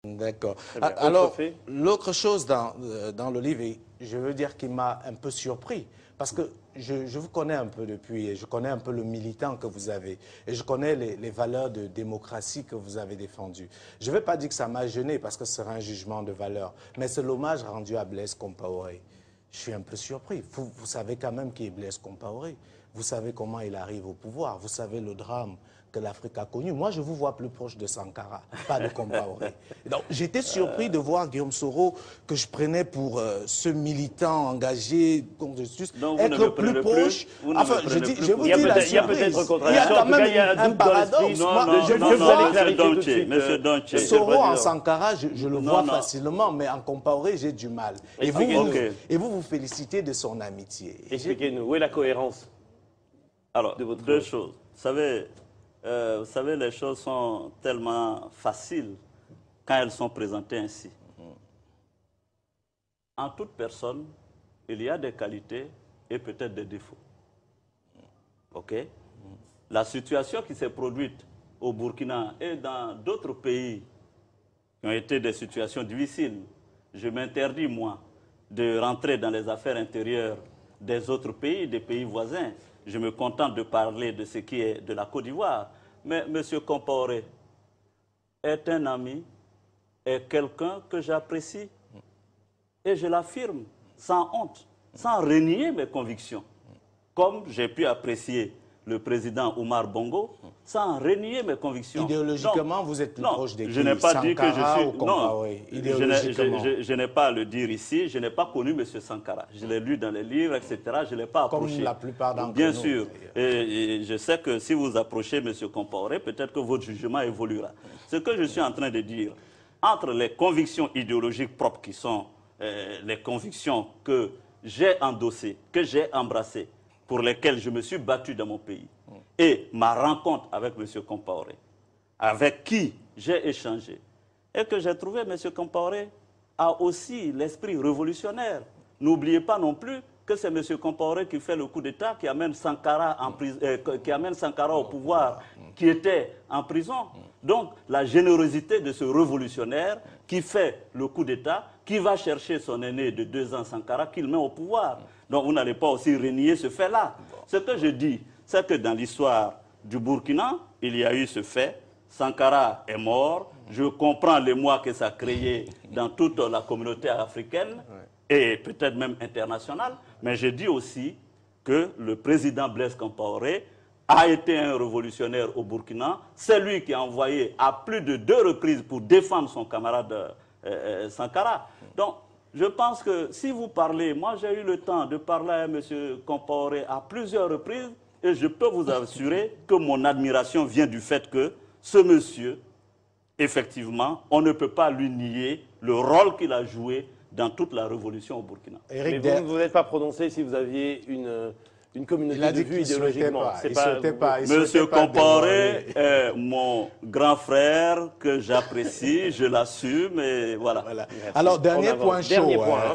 D'accord. Très bien. Alors, l'autre chose dans le livre, et je veux dire qui m'a un peu surpris, parce que je vous connais un peu depuis, et je connais un peu le militant que vous avez, et je connais les valeurs de démocratie que vous avez défendues. Je ne vais pas dire que ça m'a gêné, parce que ce sera un jugement de valeur, mais c'est l'hommage rendu à Blaise Compaoré. Je suis un peu surpris. Vous savez quand même qui est Blaise Compaoré. Vous savez comment il arrive au pouvoir. Vous savez le drame que l'Afrique a connu. Moi, je vous vois plus proche de Sankara, pas de Compaoré. Donc, j'étais surpris de voir Guillaume Soro, que je prenais pour ce militant engagé contre justice, être plus proche. Enfin, je vous dis la surprise. Il y a peut-être contradiction. Il y a quand même un paradoxe. Monsieur Donche. Soro en Sankara, je le vois facilement, mais en Compaoré, j'ai du mal. Et vous vous félicitez de son amitié. Expliquez-nous, où est la cohérence? Alors, deux choses. Vous savez, les choses sont tellement faciles quand elles sont présentées ainsi. En toute personne, il y a des qualités et peut-être des défauts. OK? La situation qui s'est produite au Burkina et dans d'autres pays qui ont été des situations difficiles, je m'interdis, moi, de rentrer dans les affaires intérieures des autres pays, des pays voisins. Je me contente de parler de ce qui est de la Côte d'Ivoire. Mais M. Compaoré est un ami, est quelqu'un que j'apprécie. Et je l'affirme sans honte, sans renier mes convictions. Comme j'ai pu apprécier le président Omar Bongo, sans renier mes convictions. Idéologiquement, donc, vous êtes plus proche des je n'ai pas dit que je suis... Non, je n'ai pas à le dire ici. Je n'ai pas connu M. Sankara. Je l'ai lu dans les livres, etc. Je ne l'ai pas approché. Comme la plupart d'entre nous. Bien sûr. Et je sais que si vous approchez M. Compaoré, peut-être que votre jugement évoluera. Ce que je suis en train de dire, entre les convictions idéologiques propres qui sont les convictions que j'ai endossées, que j'ai embrassées, pour lesquelles je me suis battu dans mon pays, et ma rencontre avec M. Compaoré, avec qui j'ai échangé, et que j'ai trouvé M. Compaoré a aussi l'esprit révolutionnaire. N'oubliez pas non plus que c'est M. Compaoré qui fait le coup d'État, qui amène Sankara au pouvoir, qui était en prison. Donc, la générosité de ce révolutionnaire qui fait le coup d'État, qui va chercher son aîné de 2 ans, Sankara, qu'il met au pouvoir. Donc, vous n'allez pas aussi renier ce fait-là. Ce que je dis, c'est que dans l'histoire du Burkina, il y a eu ce fait. Sankara est mort. Je comprends l'émoi que ça a créé dans toute la communauté africaine et peut-être même internationale. Mais je dis aussi que le président Blaise Compaoré a été un révolutionnaire au Burkina. C'est lui qui a envoyé à plus de 2 reprises pour défendre son camarade Sankara. Donc, je pense que si vous parlez, moi j'ai eu le temps de parler à M. Compaoré à plusieurs reprises et je peux vous assurer que mon admiration vient du fait que ce monsieur, effectivement, on ne peut pas lui nier le rôle qu'il a joué dans toute la révolution au Burkina. Mais vous ne vous êtes pas prononcé si vous aviez une communauté de vue idéologiquement. Monsieur Compaoré est mon grand frère que j'apprécie, je l'assume et voilà. Alors, dernier point chaud.